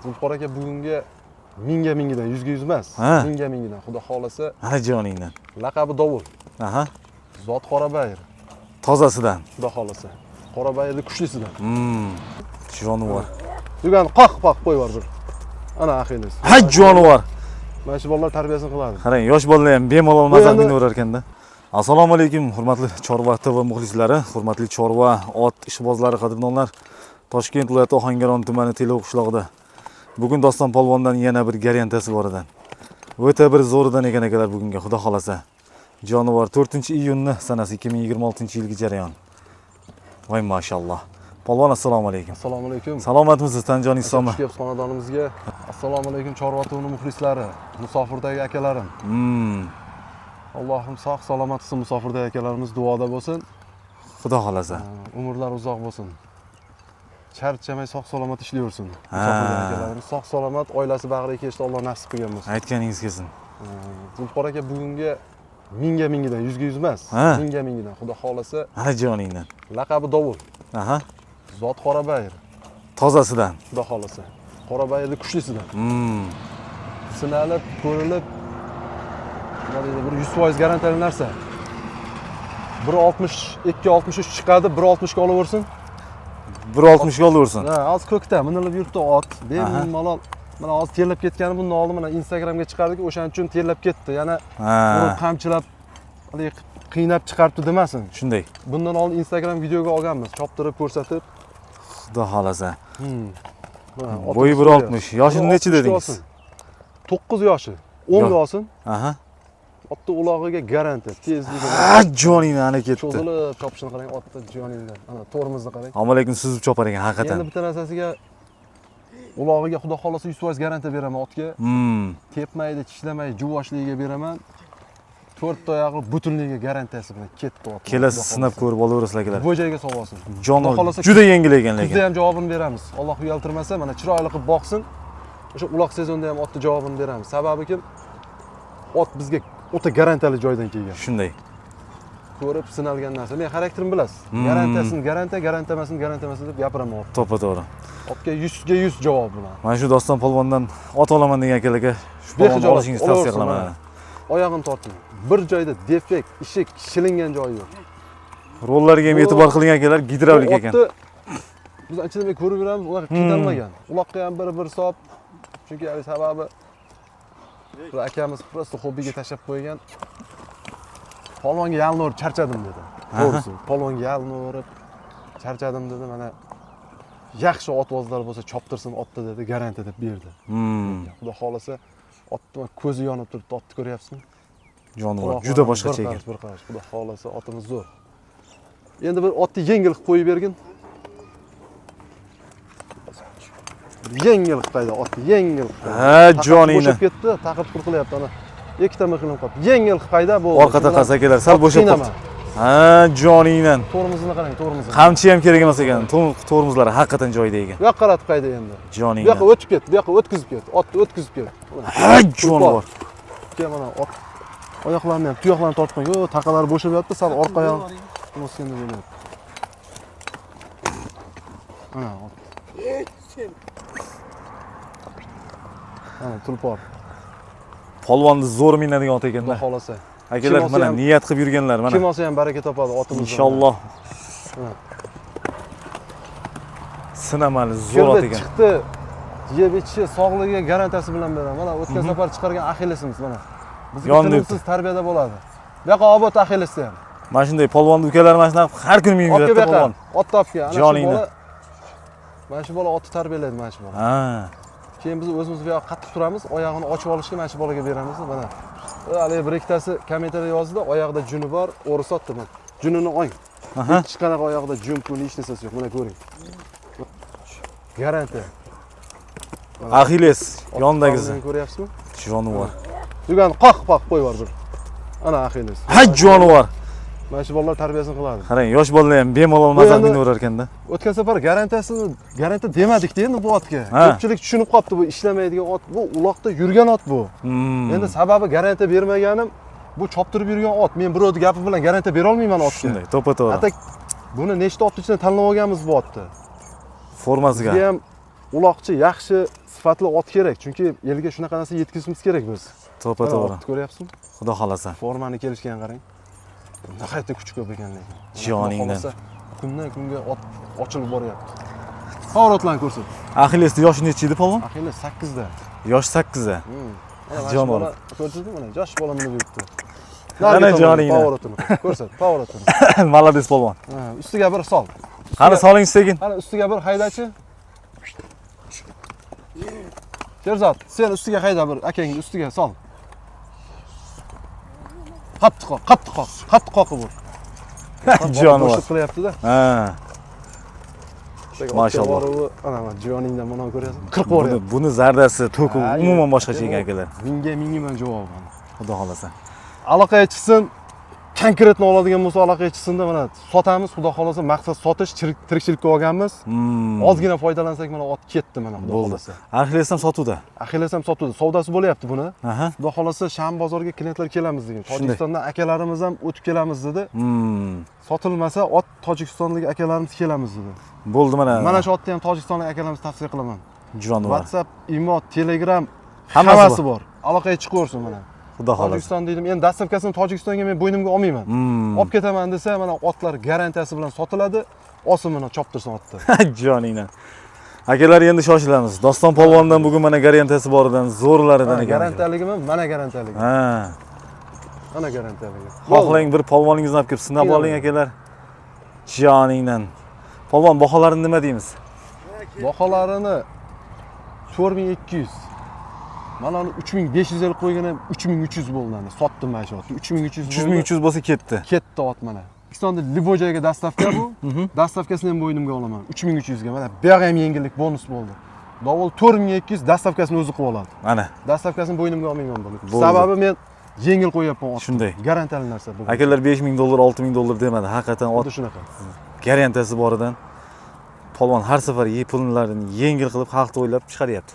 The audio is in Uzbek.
Zulfiqor aka bugungi mingidan 100 emas. Mingidan xudo xolasa. Ha joningdan. Laqabi Dovul. Aha. Zot Qorabayir. Tozasidan. Xudo xolasa. Qorabayirning kuchlisidan. Jonivor. Yugan qoq qo'yib bir. Ana Axilles. Ha jonivor. Mana shu bolalar tarbiyasini qiladi. Qarang, yosh bolalar ham bemalol mazza qilaverar ekanda. Assalomu alaykum, hurmatli Chorva TV muxlislari, hurmatli Chorva ot ishbozlari, qadrdonlar. Toshkent viloyati Ohangaron tumani Telov qishlog'ida bugun Doston polvondan yana bir garantasi bor ekan. O'ta bir zo'ridan ekan akalar bugunga, xudo xolasa. Jonivor 4-iyunni sanasi 2026-yilgi jarayon. Voy mashalloh. Polvon assalomu alaykum. Assalomu alaykum. Salomatmisiz Tanjon Isomi? Xushkep xonadonimizga. Assalomu alaykum Chorva TV muxlislari, musofirdagi akalarim. Allohim sog' salomat qilsin, musofirdagi akalarimiz duoda bo'lsin. Xudo xolasa. Umrlar uzoq bo'lsin. Charchamay sog' salomat ishlayversin. Musofirdagi akalarimiz sog' salomat oilasi bag'riga kelishni Alloh nasib qilgan bo'lsin. Aytganingiz kelsin. Zulfiqor aka bugungi mingidan 100 emas. Mingidan xudo xolasa. Ha joningdan. Laqabi Dovul. Aha. Zot Qorabayir. Tozasidan. Xudo xolasa. Qorabayirning kuchlisidan. Sinalib, ko'rilib bir 100% garantiyali narsa. 1.60, 2.63 chiqadi, 1.60 ga olaversin. 1.60 ga olaversin. Ha, hozir ko'kda minilib yuribdi ot. Bemalol. Mana hozir terlab ketgani bundan oldin mana Instagramga chiqardik, o'shaning uchun terlab ketdi. Yana urib qamchilab qiynab chiqaribdi demasin. Shunday. Bundan oldin Instagram videoga olganmiz, choptirib ko'rsatib. Xudo xolasa. Bo'yi 1.60. Yoshi necha dedingiz? 9 yoshi. 10 ga olsin. Aha. Otni ulog'iga garantiya, tezligi. Ha joningdan ana ketdi. Cho'zilib chopishini qarang, otni joningdan. Ana tormozni qarang. Amma lekin suzib chopar ekan haqiqatan. Endi bitta narsasiga ulog'iga xudo xolasa 100% garantiya beraman otga. Tepmaydi, tishlamaydi, juvoshligiga beraman. 4 oyog'i butunligiga garantiyasi bilan ketdi ot. Kelasi sinab ko'rib olaverasizlar akalar. Bu joyga solsin. Jonivor juda yengil ekan lekin. Bizda ham javobini beramiz. Alloh uyaltirmasa, mana chiroyli qilib boqsin. O'sha uloq sezonda ham otni javobini beramiz. Sababi kim? Ot bizga o'ta garantiyali joydan kelgan. Shunday. Ko'rib sinalgan narsa. Men xarakterimni bilasiz. Garantiyasini garantiyamasini deb gapiraman. To'ppa to'g'ri. Otga 100 ga 100 javob bilan. Mana shu Doston polvondan ot olaman degan akalarga shu polvonni olishingizni tavsiya qilaman. Oyog'ini torting. Bir joyda defekt, ishik, shilingan joyi yo'q. Rollarga ham e'tibor qiling akalar, gidravlik ekan. Biz anchadan ko'rib yuramiz, ular qiynalmagan. Uloqqa ham bir hisob. Chunki sababi bir akamiz prosta hobbiga tashlab qo'ygan. Polvonga yalinib charchadim dedi. To'g'risi, polvonga yalinib charchadim dedi. Mana yaxshi otvozlar bo'lsa choptirsin otni dedi, garantiya deb berdi. Xudo xolasa otni ko'zi yonib turibdi, otni ko'ryapsizmi? Jonivor juda boshqacha ekan. Bir qarash, xudo xolasa otimiz zo'r. Endi bir otni yengil qilib qo'yib bergin. Yengil qilib otni, yengil. Ha joningdan. Bo'shab ketdi, taqib qurqilyapti ana. Ikkita mixilib qoldi. Yengil qilib bo'ldi. Orqada qolsa akalar, sal bo'shab qoldi. Ha joningdan. Tormozni qarang, tormozni. Qamchi ham kerak emas ekan. Tormozlari haqiqatan joyida ekan. Bu yoqqa qaratib qayda endi. Joningdan. Bu yoqqa o'tib ketdi, bu yoqqa o'tkazib ketdi. Otni o'tkazib ketdi. Ha jonivor. Mana ot oyoqlarini ham, tuyoqlarini tortib qo'ygan. Yo, taqalari bo'shab yotdi, sal orqa oyog'i nosganda bo'lyapti. Ana ot. Ana tulpor. Polvonni zo'r minadigan ot ekanda. Xudo xolasa. Akalar mana niyat qilib yurganlar mana. Kim olsa ham baraka topadi otimiz. Inshaalloh. Sinamali zo'r ot ekan. Chiqdi. Yeb ichishi sog'ligiga garantiyasi bilan beraman. Mana o'tgan safar chiqargan Axillesimiz mana. Bizga tinimsiz tarbiyada bo'ladi. Bu yoqqa obod Axillesda ham. Mana shunday polvon ukalar mana shunaqa har kuni minib yuradi polvon. Ot topgan. Ana shu bola. Mana shu bola otni tarbiyalaydi mana shu bola. Ha. Keyin biz o'zimiz bu yoqqa qattiq turamiz, oyog'ini ochib olishga mana shu bolaga beramiz. Mana. Hali bir ikkitasi kommentariyada yozdi, oyog'ida juni bor, o'risotdi men. Junini o'ng. Hech qanaqa oyog'ida jun puli hech narsasi yo'q. Mana ko'ring. Garantiya. Axilles yondagisi. Ko'ryapsizmi? Jonivor. Yugan qoq qo'yib bir. Ana Axilles. Ha jonivor. Mana shu bolalar tarbiyasini qiladi. Qarang, yosh bolalar ham bemalol mazza qilaverar ekanda. O'tgan safar garantiya demadik-da endi bu otga. Ko'pchilik tushunib qopti, bu ishlamaydigan ot, bu uloqda yurgan ot bu. Endi sababi garantiya bermaganim, bu choptirib yurgan ot. Men birovning gapi bilan garantiya bera olmayman otga. Shunday, to'ppa-to'g'ri. Hatta buni nechta otni ichidan tanlab olganmiz bu otni. Formasiga. Bizga ham uloqchi yaxshi sifatli ot kerak. Chunki elga shunaqa narsa yetkazishimiz kerak biz. To'ppa to'g'ri. Ko'ryapsizmi? Xudo xolasa. Formani kelishgan qarang. Nihoyatda kuch ko'p ekan lekin. Joningdan. Kundan kunga ot ochilib boryapti. Favorotlarni ko'rsat. Axillesni yoshi necha edi polvon? Axilles 8 da. Yosh 8 da. Jonivor. Ko'rdingizmi mana? Yosh bola nima yuribdi. Ana joningdan. Favorotini ko'rsat, favorotini. Malades polvon. Ustiga bir sol. Qani soling sekin. Qani ustiga bir haydachi. Sherzod, sen ustiga hayda bir akangni ustiga sol. Qattiq qoqib ur. Jonivor. Qo'shiq qilyapti-da. Ha. Mashalloh. Ana joningdan mana ko'ryapsiz. 40 boryapti. Buni zardasi, to'ki umuman boshqacha ekan akalar. Mingga man javob mana. Xudo xolasa. Aloqaga chiqsin, konkretni oladigan bo'lsa aloqaga chiqsinda mana sotamiz, xudo xolasa maqsad sotish, tirikchilikka olganmiz. Ozgina foydalansak mana ot ketdi mana xudo xolasa. Axilles ham sotuvda. Axilles ham sotuvda. Savdosi bo'lyapti buni. Aha. Xudo xolasa Sham bozorga klientlar kelamiz degan. Tojikistondan akalarimiz ham o'tib kelamiz dedi. Sotilmasa ot tojikistonlik akalarimiz kelamiz dedi. Bo'ldi mana. Mana shu otni ham tojikistonlik akalarimiz tavsiya qilaman. Jonivor. WhatsApp, imo, Telegram hammasi bor. Aloqaga chiqaversin mana. Xudo xolasa. Tojikiston deydim. Endi dastavkasini Tojikistonga men bo'ynimga olmayman. Olib ketaman desa, mana otlar garantiyasi bilan sotiladi. Olsin mana choptirsin otni. Joningdan. Akalar endi shoshilamiz. Doston polvondan bugun mana garantiyasi boridan, zo'rlaridan ekan. Garantiyaligimi? Mana garantiyaligi. Ha. Mana garantiyaligi. Xohlang bir polvoningizni olib kelib sinab oling akalar. Joningdan. Polvon baholarini nima deymiz? Baholarini 4200. Mana uni 3500 ga qo'ygan ham 3300 bo'ldi mana. Sotdim mana shu otni. 3300 bo'ldi. 3300 bo'lsa ketdi. Ketdi ot mana. O'zbekistonda liboy joyga dastavka bu. Dastavkasini ham bo'ynimga olaman. 3300 ga. Mana bu yoq ham yengillik bonus bo'ldi. Davol 4200 dastavkasini o'zi qilib oladi. Mana. Dastavkasini bo'ynimga olmayman buni. Sababi men yengil qo'yapman otni. Shunday. Garantiyali narsa bu. Akalar 5000 dollar, 6000 dollar demadi. Haqiqatan ot shunaqa. Garantiyasi boridan polvon har safar pullarni yengil qilib xalqni o'ylab chiqaryapti.